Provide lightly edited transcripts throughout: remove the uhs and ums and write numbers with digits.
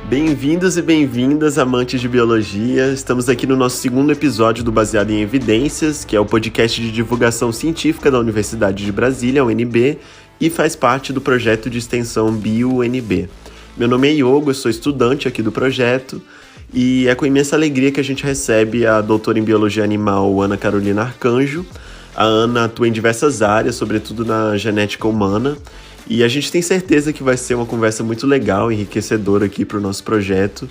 Bem-vindos e bem-vindas, amantes de biologia. Estamos aqui no nosso segundo episódio do Baseado em Evidências, que é o podcast de divulgação científica da Universidade de Brasília, UNB, e faz parte do projeto de extensão BioUNB. Meu nome é Iogo, eu sou estudante aqui do projeto, e é com imensa alegria que a gente recebe a doutora em Biologia Animal, Ana Carolina Arcanjo. A Ana atua em diversas áreas, sobretudo na genética humana, e a gente tem certeza que vai ser uma conversa muito legal, enriquecedora aqui para o nosso projeto,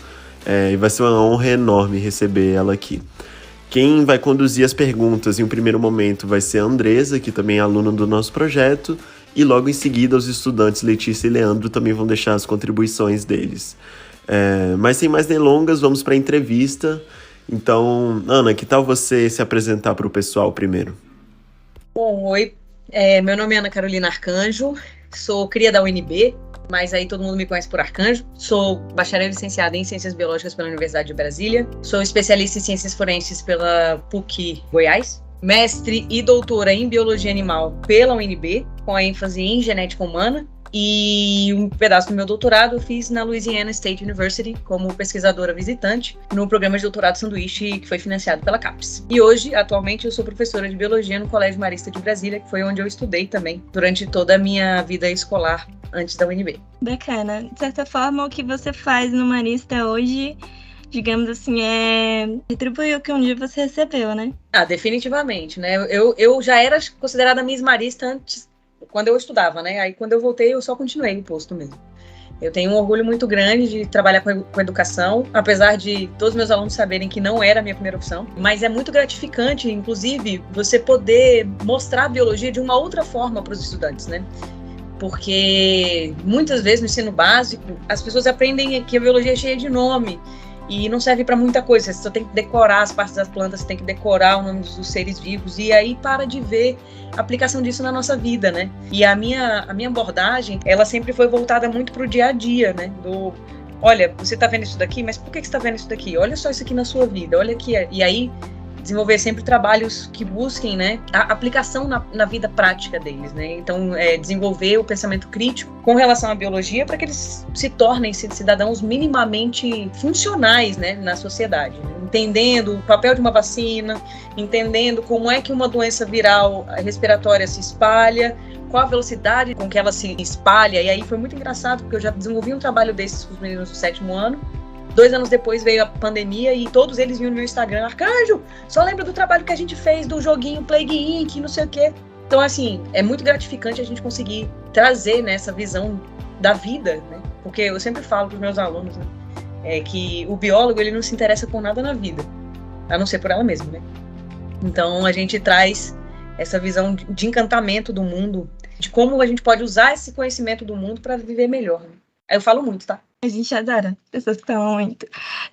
e vai ser uma honra enorme receber ela aqui. Quem vai conduzir as perguntas em um primeiro momento vai ser a Andresa, que também é aluna do nosso projeto, e logo em seguida os estudantes Letícia e Leandro também vão deixar as contribuições deles. Mas sem mais delongas, vamos para a entrevista. Então, Ana, que tal você se apresentar para o pessoal primeiro? Bom, oi, meu nome é Ana Carolina Arcanjo, sou cria da UNB, mas aí todo mundo me conhece por Arcanjo. Sou bacharel e licenciada em Ciências Biológicas pela Universidade de Brasília, sou especialista em Ciências Forenses pela PUC Goiás, mestre e doutora em Biologia Animal pela UNB, com a ênfase em Genética Humana, e um pedaço do meu doutorado eu fiz na Louisiana State University como pesquisadora visitante no programa de doutorado sanduíche que foi financiado pela CAPES. E hoje, atualmente, eu sou professora de Biologia no Colégio Marista de Brasília, que foi onde eu estudei também durante toda a minha vida escolar antes da UNB. Bacana. De certa forma, o que você faz no Marista hoje, digamos assim, retribuir o que um dia você recebeu, né? Definitivamente, né? Eu já era considerada Miss Marista antes, quando eu estudava, né? Aí quando eu voltei, eu só continuei no posto mesmo. Eu tenho um orgulho muito grande de trabalhar com educação, apesar de todos meus alunos saberem que não era a minha primeira opção, mas é muito gratificante, inclusive, você poder mostrar a biologia de uma outra forma para os estudantes, né? Porque muitas vezes no ensino básico, as pessoas aprendem que a biologia é cheia de nome, e não serve para muita coisa, você só tem que decorar as partes das plantas, você tem que decorar o nome dos seres vivos, e aí para de ver a aplicação disso na nossa vida, né? E a minha abordagem, ela sempre foi voltada muito para o dia a dia, né? Olha, você está vendo isso daqui, mas por que você está vendo isso daqui? Olha só isso aqui na sua vida, olha aqui. E aí desenvolver sempre trabalhos que busquem, né, a aplicação na vida prática deles, né? Então, desenvolver o pensamento crítico com relação à biologia para que eles se tornem cidadãos minimamente funcionais, né, na sociedade, né? Entendendo o papel de uma vacina, entendendo como é que uma doença viral respiratória se espalha, qual a velocidade com que ela se espalha. E aí foi muito engraçado, porque eu já desenvolvi um trabalho desses com os meninos do 7º ano. 2 anos depois veio a pandemia e todos eles vinham no meu Instagram: Arcanjo, só lembra do trabalho que a gente fez do joguinho Plague Inc, não sei o quê. Então, assim, é muito gratificante a gente conseguir trazer, né, essa visão da vida, né? Porque eu sempre falo para os meus alunos, né, que o biólogo, ele não se interessa por nada na vida, a não ser por ela mesma, né? Então, a gente traz essa visão de encantamento do mundo, de como a gente pode usar esse conhecimento do mundo para viver melhor, né? Aí eu falo muito, tá? A gente adora pessoas que falam muito.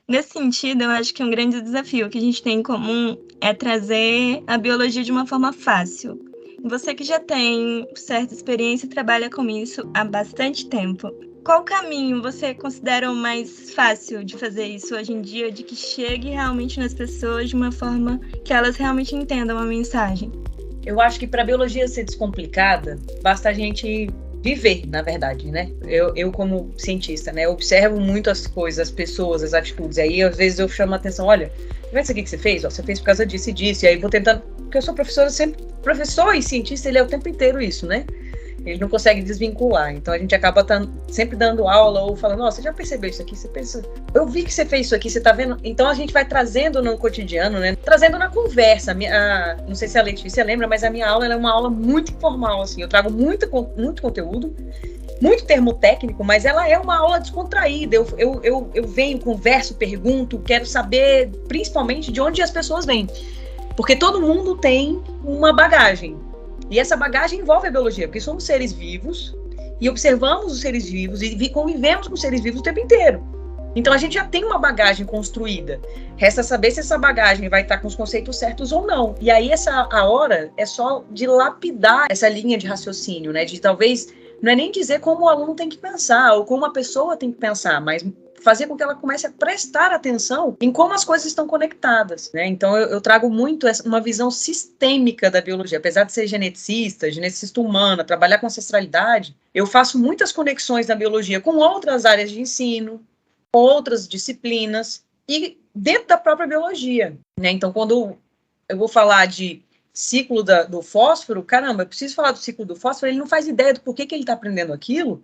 Nesse sentido, eu acho que um grande desafio que a gente tem em comum é trazer a biologia de uma forma fácil. Você que já tem certa experiência e trabalha com isso há bastante tempo, qual caminho você considera o mais fácil de fazer isso hoje em dia, de que chegue realmente nas pessoas de uma forma que elas realmente entendam a mensagem? Eu acho que para a biologia ser descomplicada, basta a gente viver, na verdade, né? Eu como cientista, né, observo muito as coisas, as pessoas, as atitudes. Aí, às vezes, eu chamo a atenção: olha, vê isso aqui que você fez? Ó, você fez por causa disso e disso. E aí, vou tentando... Porque eu sou professora, sempre... Professor e cientista, ele é o tempo inteiro isso, né? Ele não consegue desvincular. Então, a gente acaba sempre dando aula ou falando: ó, você já percebeu isso aqui? Você pensa... Eu vi que você fez isso aqui, você tá vendo? Então, a gente vai trazendo no cotidiano, né? Trazendo na conversa. Não sei se a Letícia lembra, mas a minha aula ela é uma aula muito informal, assim. Eu trago muito conteúdo, muito termo técnico, mas ela é uma aula descontraída. Eu venho, converso, pergunto, quero saber principalmente de onde as pessoas vêm. Porque todo mundo tem uma bagagem. E essa bagagem envolve a biologia, porque somos seres vivos e observamos os seres vivos e convivemos com os seres vivos o tempo inteiro. Então a gente já tem uma bagagem construída. Resta saber se essa bagagem vai estar com os conceitos certos ou não. E aí a hora é só de lapidar essa linha de raciocínio, né? De talvez, não é nem dizer como o aluno tem que pensar ou como a pessoa tem que pensar, mas fazer com que ela comece a prestar atenção em como as coisas estão conectadas, né? Então, eu trago muito uma visão sistêmica da biologia. Apesar de ser geneticista humana, trabalhar com ancestralidade, eu faço muitas conexões na biologia com outras áreas de ensino, outras disciplinas e dentro da própria biologia, né? Então, quando eu vou falar de ciclo do fósforo, caramba, eu preciso falar do ciclo do fósforo, ele não faz ideia do porquê que ele está aprendendo aquilo.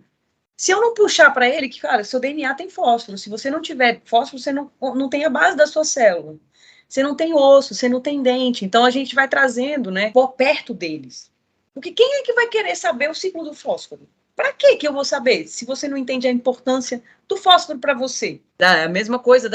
Se eu não puxar para ele que, cara, seu DNA tem fósforo, se você não tiver fósforo, você não tem a base da sua célula. Você não tem osso, você não tem dente. Então, a gente vai trazendo, né, por perto deles. Porque quem é que vai querer saber o ciclo do fósforo? Para que eu vou saber, se você não entende a importância do fósforo para você? A mesma coisa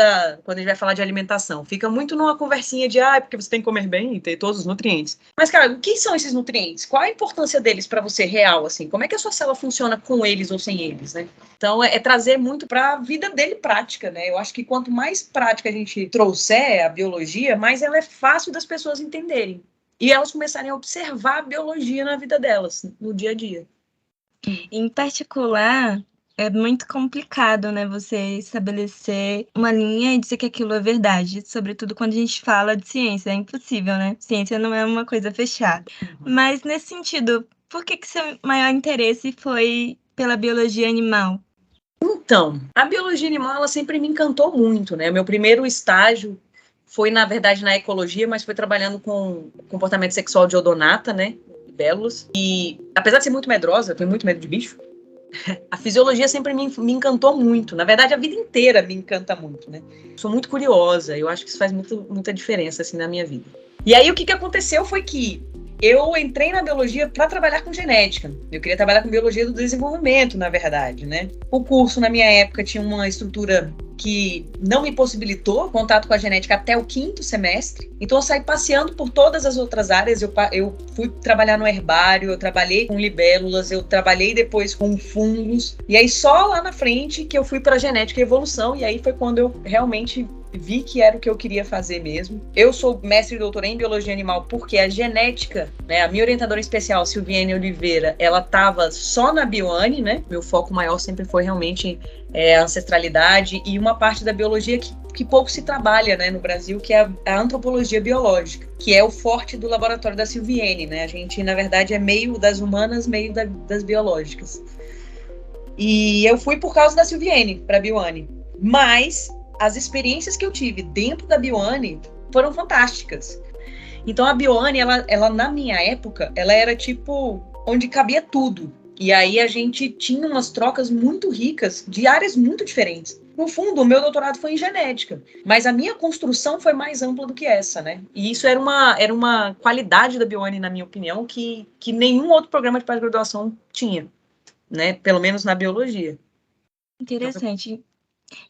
quando a gente vai falar de alimentação. Fica muito numa conversinha de, porque você tem que comer bem e ter todos os nutrientes. Mas, cara, o que são esses nutrientes? Qual a importância deles para você real, assim? Como é que a sua célula funciona com eles ou sem eles, né? Então, é trazer muito para a vida dele prática, né? Eu acho que quanto mais prática a gente trouxer a biologia, mais ela é fácil das pessoas entenderem. E elas começarem a observar a biologia na vida delas, no dia a dia. Em particular, é muito complicado, né, você estabelecer uma linha e dizer que aquilo é verdade, sobretudo quando a gente fala de ciência, é impossível, né? Ciência não é uma coisa fechada. Mas, nesse sentido, por que seu maior interesse foi pela biologia animal? Então, a biologia animal, ela sempre me encantou muito, né? Meu primeiro estágio foi, na verdade, na ecologia, mas foi trabalhando com comportamento sexual de odonata, né? Libélulas. E, apesar de ser muito medrosa, eu tenho muito medo de bicho, a fisiologia sempre me encantou muito. Na verdade, a vida inteira me encanta muito, né? Sou muito curiosa, eu acho que isso faz muita diferença, assim, na minha vida. E aí, o que aconteceu foi que eu entrei na biologia para trabalhar com genética. Eu queria trabalhar com biologia do desenvolvimento, na verdade, né? O curso, na minha época, tinha uma estrutura que não me possibilitou contato com a genética até o 5º semestre. Então, eu saí passeando por todas as outras áreas. Eu fui trabalhar no herbário, eu trabalhei com libélulas, eu trabalhei depois com fungos. E aí, só lá na frente que eu fui para genética e evolução. E aí foi quando eu realmente vi que era o que eu queria fazer mesmo. Eu sou mestre e doutora em biologia animal porque a genética, né, a minha orientadora especial, Silviane Oliveira, ela estava só na Bioane, né? Meu foco maior sempre foi realmente a ancestralidade e uma parte da biologia que pouco se trabalha, né, no Brasil, que é a antropologia biológica, que é o forte do laboratório da Silviane, né? A gente, na verdade, é meio das humanas, meio das biológicas. E eu fui por causa da Silviane para a Bioane. Mas as experiências que eu tive dentro da Bioane foram fantásticas. Então, a Bioane, ela na minha época, ela era tipo onde cabia tudo. E aí a gente tinha umas trocas muito ricas de áreas muito diferentes. No fundo, o meu doutorado foi em genética, mas a minha construção foi mais ampla do que essa, né? E isso era uma qualidade da Bioane, na minha opinião, que nenhum outro programa de pós-graduação tinha, né? Pelo menos na biologia. Interessante.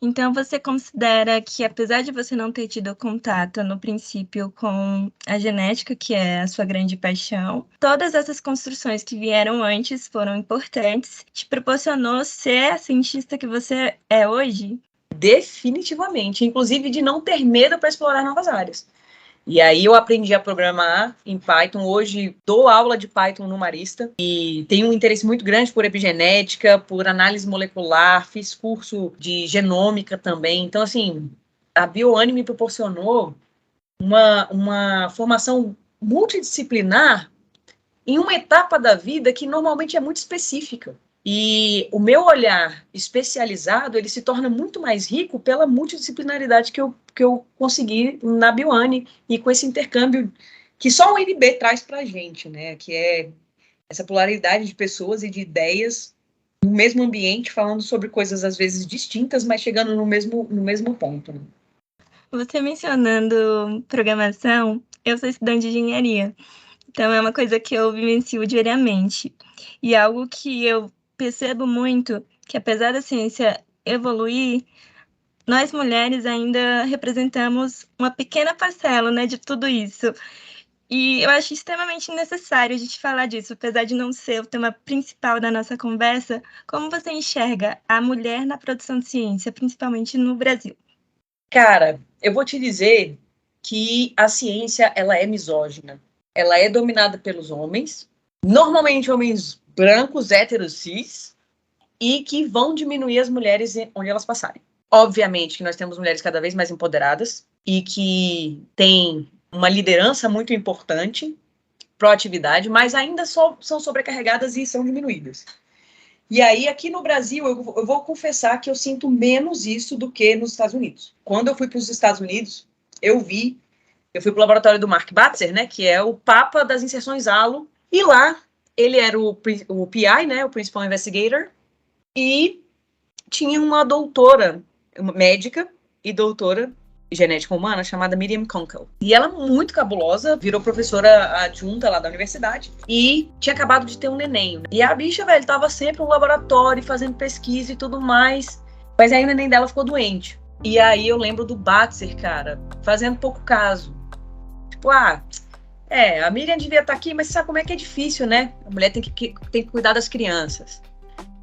Então, você considera que, apesar de você não ter tido contato no princípio com a genética, que é a sua grande paixão, todas essas construções que vieram antes foram importantes, te proporcionou ser a cientista que você é hoje? Definitivamente, inclusive de não ter medo para explorar novas áreas. E aí eu aprendi a programar em Python. Hoje dou aula de Python no Marista e tenho um interesse muito grande por epigenética, por análise molecular, fiz curso de genômica também. Então, assim, a Bioane me proporcionou uma formação multidisciplinar em uma etapa da vida que normalmente é muito específica. E o meu olhar especializado, ele se torna muito mais rico pela multidisciplinaridade que eu consegui na Bioane e com esse intercâmbio que só o UNB traz para a gente, né? Que é essa pluralidade de pessoas e de ideias no mesmo ambiente, falando sobre coisas às vezes distintas, mas chegando no mesmo ponto, né? Você mencionando programação, eu sou estudante de engenharia. Então, é uma coisa que eu vivencio diariamente. E algo que eu percebo muito, que apesar da ciência evoluir, nós mulheres ainda representamos uma pequena parcela, né, de tudo isso. E eu acho extremamente necessário a gente falar disso, apesar de não ser o tema principal da nossa conversa. Como você enxerga a mulher na produção de ciência, principalmente no Brasil? Cara, eu vou te dizer que a ciência, ela é misógina. Ela é dominada pelos homens, normalmente homens brancos, héteros, cis, e que vão diminuir as mulheres onde elas passarem. Obviamente que nós temos mulheres cada vez mais empoderadas e que têm uma liderança muito importante, proatividade, mas ainda são sobrecarregadas e são diminuídas. E aí, aqui no Brasil, eu vou confessar que eu sinto menos isso do que nos Estados Unidos. Quando eu fui para os Estados Unidos, eu fui para o laboratório do Mark Batzer, né, que é o papa das inserções halo, e lá ele era o PI, né, o Principal Investigator, e tinha uma doutora, uma médica e doutora genética humana chamada Miriam Kunkel. E ela, muito cabulosa, virou professora adjunta lá da universidade e tinha acabado de ter um neném. E a bicha, velho, tava sempre no laboratório fazendo pesquisa e tudo mais, mas aí o neném dela ficou doente. E aí eu lembro do Batzer, cara, fazendo pouco caso. Tipo, a Miriam devia estar aqui, mas sabe como é que é difícil, né? A mulher tem que cuidar das crianças.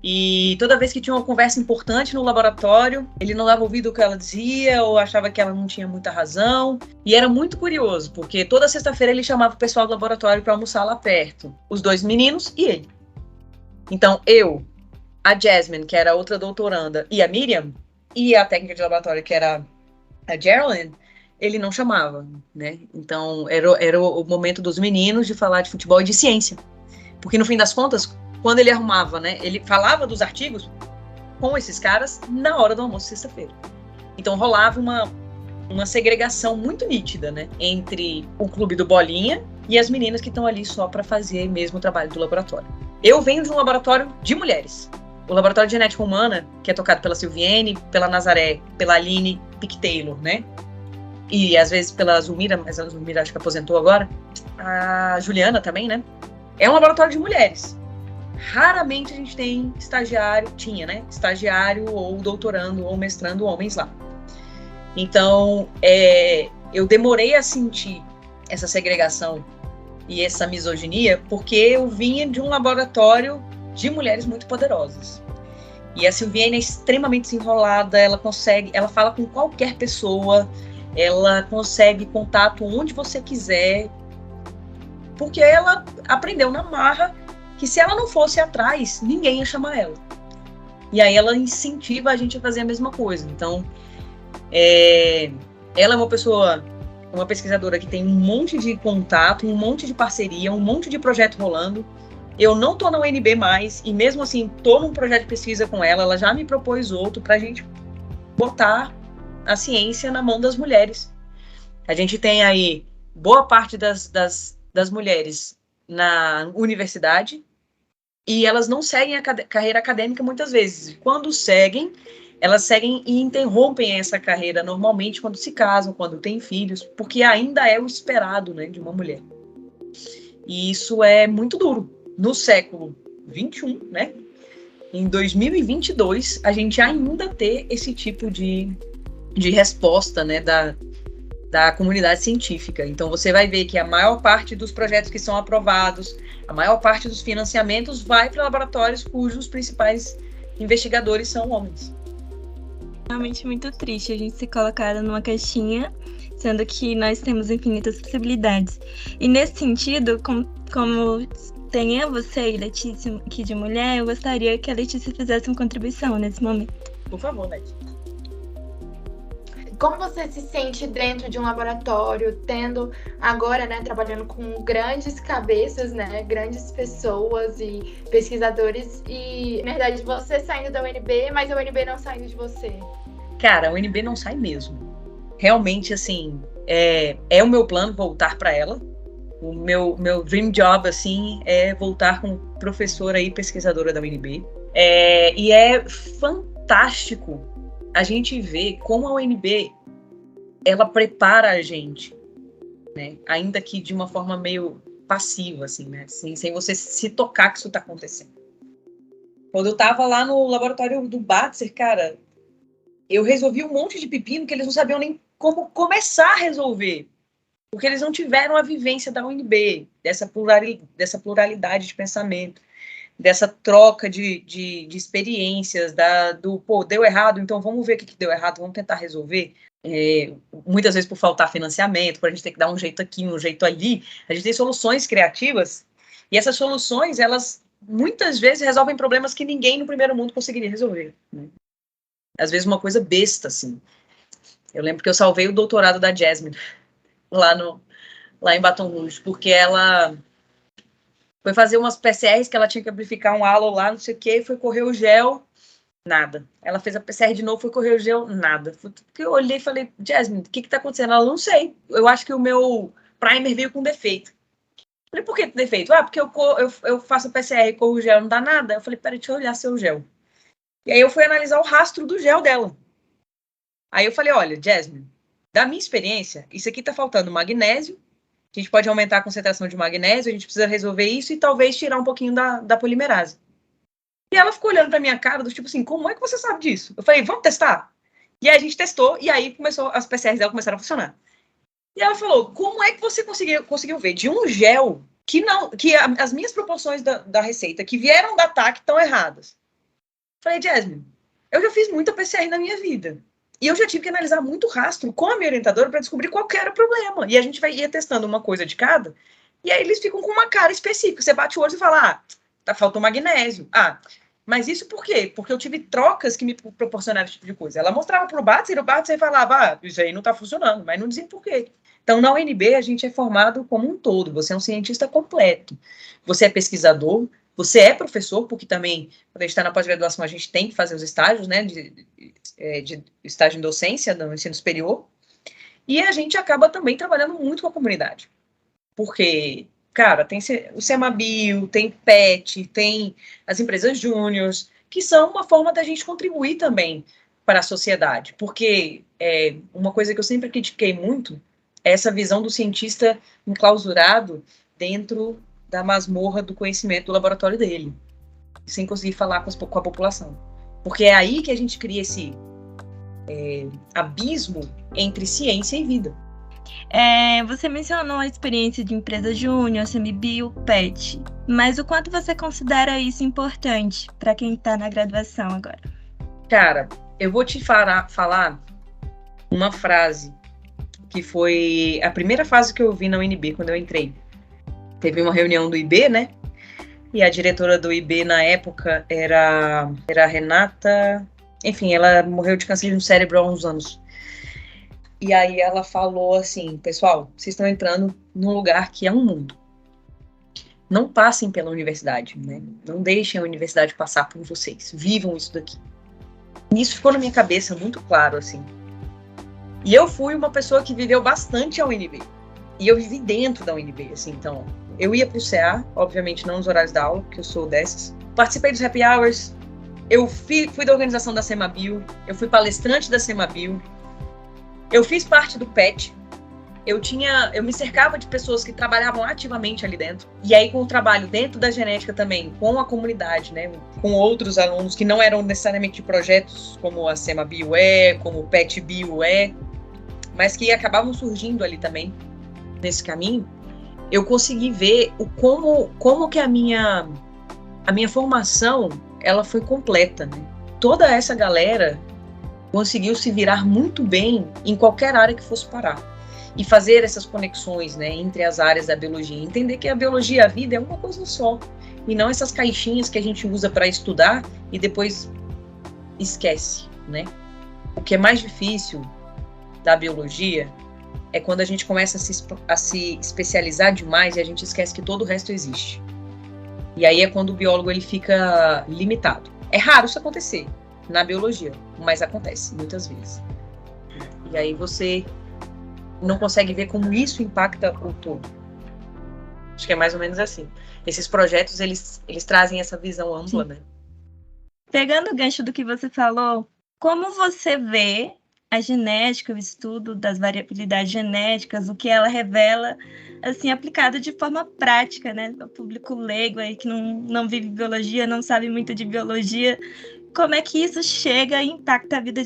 E toda vez que tinha uma conversa importante no laboratório, ele não dava ouvido ao que ela dizia ou achava que ela não tinha muita razão. E era muito curioso, porque toda sexta-feira ele chamava o pessoal do laboratório para almoçar lá perto. Os 2 meninos e ele. Então, eu, a Jasmine, que era outra doutoranda, e a Miriam, e a técnica de laboratório, que era a Geraldine, ele não chamava, né? Então, era o momento dos meninos de falar de futebol e de ciência. Porque, no fim das contas, quando ele arrumava, né, ele falava dos artigos com esses caras na hora do almoço sexta-feira. Então rolava uma segregação muito nítida, né, entre o clube do Bolinha e as meninas que estão ali só para fazer mesmo o trabalho do laboratório. Eu venho de um laboratório de mulheres. O laboratório de genética humana, que é tocado pela Silviane, pela Nazaré, pela Aline Pick Taylor, né, e às vezes pela Zulmira, mas a Zulmira acho que aposentou agora, a Juliana também, né, é um laboratório de mulheres. Raramente a gente tem estagiário ou doutorando ou mestrando homens lá. Então, eu demorei a sentir essa segregação e essa misoginia porque eu vinha de um laboratório de mulheres muito poderosas. E a Silviane é extremamente desenrolada, ela fala com qualquer pessoa, ela consegue contato onde você quiser, porque ela aprendeu na marra que se ela não fosse atrás, ninguém ia chamar ela. E aí ela incentiva a gente a fazer a mesma coisa. Então, ela é uma pesquisadora que tem um monte de contato, um monte de parceria, um monte de projeto rolando. Eu não tô na UNB mais, e mesmo assim, tô num projeto de pesquisa com ela, ela já me propôs outro pra gente botar a ciência na mão das mulheres. A gente tem aí boa parte das mulheres na universidade, e elas não seguem a carreira acadêmica muitas vezes. Quando seguem, elas seguem e interrompem essa carreira normalmente quando se casam, quando têm filhos, porque ainda é o esperado, né, de uma mulher. E isso é muito duro. No século XXI, né, em 2022, a gente ainda ter esse tipo de resposta, né, da comunidade científica. Então, você vai ver que a maior parte dos projetos que são aprovados, a maior parte dos financiamentos vai para laboratórios cujos principais investigadores são homens. Realmente muito triste a gente ser colocada numa caixinha, sendo que nós temos infinitas possibilidades. E nesse sentido, como tem você e Letícia aqui de mulher, eu gostaria que a Letícia fizesse uma contribuição nesse momento. Por favor, Letícia. Como você se sente dentro de um laboratório, tendo agora, né, trabalhando com grandes cabeças, né, grandes pessoas e pesquisadores, e, na verdade, você saindo da UNB, mas a UNB não saindo de você? Cara, a UNB não sai mesmo. Realmente, assim, é o meu plano voltar para ela. O meu dream job, assim, é voltar como professora e pesquisadora da UNB. E é fantástico a gente vê como a UNB, ela prepara a gente, né? Ainda que de uma forma meio passiva, assim, né? Assim, sem você se tocar que isso está acontecendo. Quando eu estava lá no laboratório do Batzer, cara, eu resolvi um monte de pepino que eles não sabiam nem como começar a resolver, porque eles não tiveram a vivência da UNB, dessa pluralidade de pensamento, dessa troca de experiências, deu errado, então vamos ver o que deu errado, vamos tentar resolver. Muitas vezes por faltar financiamento, por a gente ter que dar um jeito aqui, um jeito ali, a gente tem soluções criativas, e essas soluções, elas muitas vezes resolvem problemas que ninguém no primeiro mundo conseguiria resolver, né? Às vezes uma coisa besta, assim. Eu lembro que eu salvei o doutorado da Jasmine, lá em Baton Rouge, porque ela Foi fazer umas PCRs que ela tinha que amplificar um halo lá, não sei o que, foi correr o gel, nada. Ela fez a PCR de novo, foi correr o gel, nada. Porque eu olhei e falei, Jasmine, o que tá acontecendo? Ela, não sei. Eu acho que o meu primer veio com defeito. Falei, por que defeito? Porque eu faço a PCR e corro o gel, não dá nada. Eu falei, peraí, deixa eu olhar seu gel. E aí eu fui analisar o rastro do gel dela. Aí eu falei, olha, Jasmine, da minha experiência, isso aqui tá faltando magnésio, a gente pode aumentar a concentração de magnésio, a gente precisa resolver isso e talvez tirar um pouquinho da polimerase. E ela ficou olhando pra minha cara, do tipo assim, como é que você sabe disso? Eu falei, vamos testar? E aí a gente testou, e aí as PCRs dela começaram a funcionar. E ela falou, como é que você conseguiu ver de um gel que as minhas proporções da receita que vieram da TAC estão erradas? Eu falei, Jasmine, eu já fiz muita PCR na minha vida. E eu já tive que analisar muito rastro com a minha orientadora para descobrir qual que era o problema. E a gente ia testando uma coisa de cada, e aí eles ficam com uma cara específica. Você bate o olho e fala, faltou magnésio. Mas isso por quê? Porque eu tive trocas que me proporcionaram esse tipo de coisa. Ela mostrava pro Batson, e o Batson falava, isso aí não tá funcionando, mas não dizia por quê. Então, na UNB, a gente é formado como um todo. Você é um cientista completo. Você é pesquisador, você é professor, porque também, quando a gente está na pós-graduação, a gente tem que fazer os estágios, né, de estágio em docência no ensino superior. E a gente acaba também trabalhando muito com a comunidade. Porque, cara, tem o Semabio, tem PET, tem as empresas júniores, que são uma forma da gente contribuir também para a sociedade. Porque uma coisa que eu sempre critiquei muito é essa visão do cientista enclausurado dentro da masmorra do conhecimento do laboratório dele, sem conseguir falar com a população. Porque é aí que a gente cria esse abismo entre ciência e vida. Você mencionou a experiência de empresa júnior, Semibio, PET, mas o quanto você considera isso importante para quem está na graduação agora? Cara, eu vou te falar uma frase que foi a primeira frase que eu ouvi na UNB quando eu entrei. Teve uma reunião do IB, né? E a diretora do IB na época era a Renata. Enfim, ela morreu de câncer no cérebro há uns anos. E aí ela falou assim, pessoal, vocês estão entrando num lugar que é um mundo. Não passem pela universidade, né? Não deixem a universidade passar por vocês. Vivam isso daqui. E isso ficou na minha cabeça muito claro, assim. E eu fui uma pessoa que viveu bastante a UNB. E eu vivi dentro da UNB, assim, então... Eu ia para o CA, obviamente não nos horários da aula, porque eu sou dessas. Participei dos happy hours, eu fui da organização da Semabio, eu fui palestrante da Semabio, eu fiz parte do PET, eu me cercava de pessoas que trabalhavam ativamente ali dentro. E aí com o trabalho dentro da genética também, com a comunidade, né, com outros alunos que não eram necessariamente de projetos como a Semabio como o PET Bio mas que acabavam surgindo ali também, nesse caminho. Eu consegui ver como que a minha formação, ela foi completa, né? Toda essa galera conseguiu se virar muito bem em qualquer área que fosse parar. E fazer essas conexões, né, entre as áreas da biologia. Entender que a biologia e a vida é uma coisa só. E não essas caixinhas que a gente usa para estudar e depois esquece, né? O que é mais difícil da biologia é quando a gente começa a se especializar demais e a gente esquece que todo o resto existe. E aí é quando o biólogo ele fica limitado. É raro isso acontecer na biologia, mas acontece muitas vezes. E aí você não consegue ver como isso impacta o todo. Acho que é mais ou menos assim. Esses projetos, eles trazem essa visão ampla, né? Pegando o gancho do que você falou, como você vê a genética, o estudo das variabilidades genéticas, o que ela revela, assim, aplicado de forma prática, né? O público leigo aí que não vive biologia, não sabe muito de biologia, como é que isso chega e impacta a vida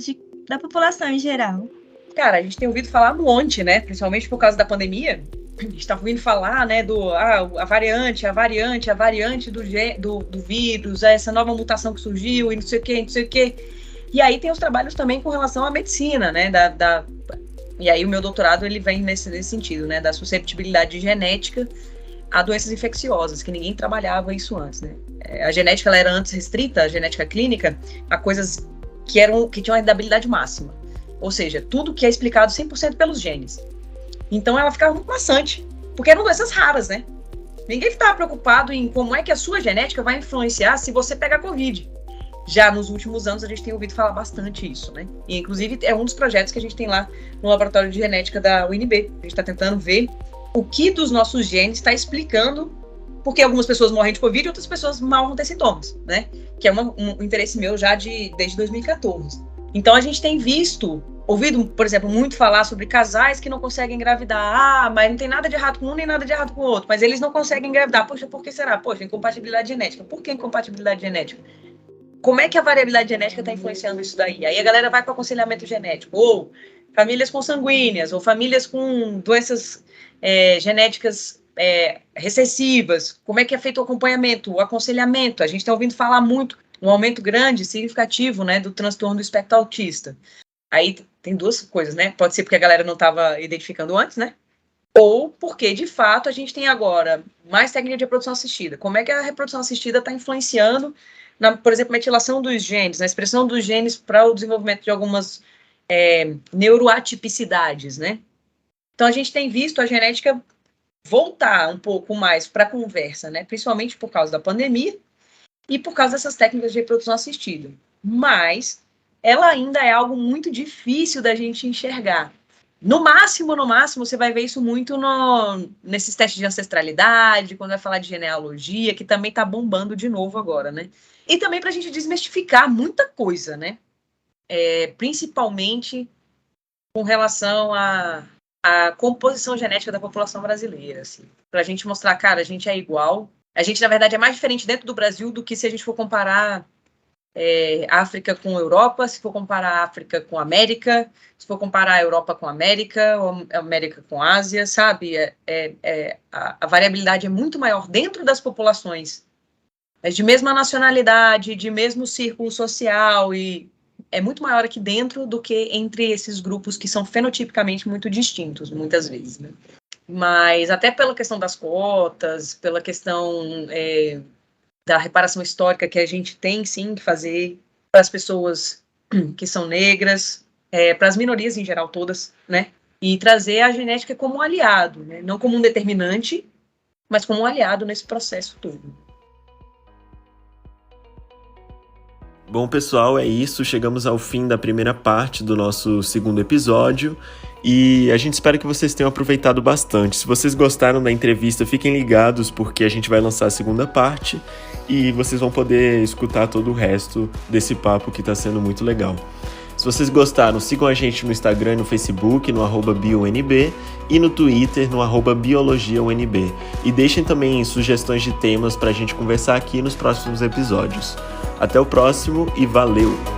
da população em geral? Cara, a gente tem ouvido falar um monte, né? Principalmente por causa da pandemia. A gente está ouvindo falar, né, a variante do vírus, essa nova mutação que surgiu e não sei o quê. E aí tem os trabalhos também com relação à medicina, né, e aí o meu doutorado, ele vem nesse sentido, né, da susceptibilidade genética a doenças infecciosas, que ninguém trabalhava isso antes, né. A genética, ela era antes restrita, a genética clínica, a coisas que tinham a habilidade máxima. Ou seja, tudo que é explicado 100% pelos genes. Então ela ficava muito maçante, porque eram doenças raras, né? Ninguém estava preocupado em como é que a sua genética vai influenciar se você pegar Covid. Já nos últimos anos a gente tem ouvido falar bastante isso, né? E inclusive é um dos projetos que a gente tem lá no laboratório de genética da UNB. A gente está tentando ver o que dos nossos genes está explicando porque algumas pessoas morrem de Covid e outras pessoas mal vão ter sintomas, né? Que é um interesse meu já desde 2014. Então a gente tem ouvido, por exemplo, muito falar sobre casais que não conseguem engravidar. Mas não tem nada de errado com um nem nada de errado com o outro. Mas eles não conseguem engravidar. Poxa, por que será? Poxa, incompatibilidade genética. Por que incompatibilidade genética? Como é que a variabilidade genética está influenciando isso daí? Aí a galera vai para o aconselhamento genético. Ou famílias consanguíneas, ou famílias com doenças genéticas recessivas. Como é que é feito o acompanhamento, o aconselhamento? A gente está ouvindo falar muito, um aumento grande, significativo, né, do transtorno do espectro autista. Aí tem duas coisas, né? Pode ser porque a galera não estava identificando antes, né? Ou porque, de fato, a gente tem agora mais técnica de reprodução assistida. Como é que a reprodução assistida está influenciando por exemplo, metilação dos genes, na expressão dos genes para o desenvolvimento de algumas neuroatipicidades, né? Então, a gente tem visto a genética voltar um pouco mais para a conversa, né? Principalmente por causa da pandemia e por causa dessas técnicas de reprodução assistida. Mas ela ainda é algo muito difícil da gente enxergar. No máximo, você vai ver isso muito nesses testes de ancestralidade, quando vai falar de genealogia, que também está bombando de novo agora, né? E também para a gente desmistificar muita coisa, né? Principalmente com relação à composição genética da população brasileira, assim. Para a gente mostrar, cara, a gente é igual. A gente, na verdade, é mais diferente dentro do Brasil do que se a gente for comparar África com Europa, se for comparar África com América, se for comparar a Europa com América, ou América com Ásia, sabe? A variabilidade é muito maior dentro das populações, de mesma nacionalidade, de mesmo círculo social, e é muito maior aqui dentro do que entre esses grupos que são fenotipicamente muito distintos, muitas vezes, né? Mas até pela questão das cotas, pela questão da reparação histórica que a gente tem, sim, que fazer para as pessoas que são negras, para as minorias em geral todas, né? E trazer a genética como um aliado, né? Não como um determinante, mas como um aliado nesse processo todo. Bom, pessoal, é isso. Chegamos ao fim da primeira parte do nosso segundo episódio e a gente espera que vocês tenham aproveitado bastante. Se vocês gostaram da entrevista, fiquem ligados porque a gente vai lançar a segunda parte e vocês vão poder escutar todo o resto desse papo que está sendo muito legal. Se vocês gostaram, sigam a gente no Instagram e no Facebook, no @biounb, e no Twitter, no @biologiaunb. E deixem também sugestões de temas para a gente conversar aqui nos próximos episódios. Até o próximo e valeu!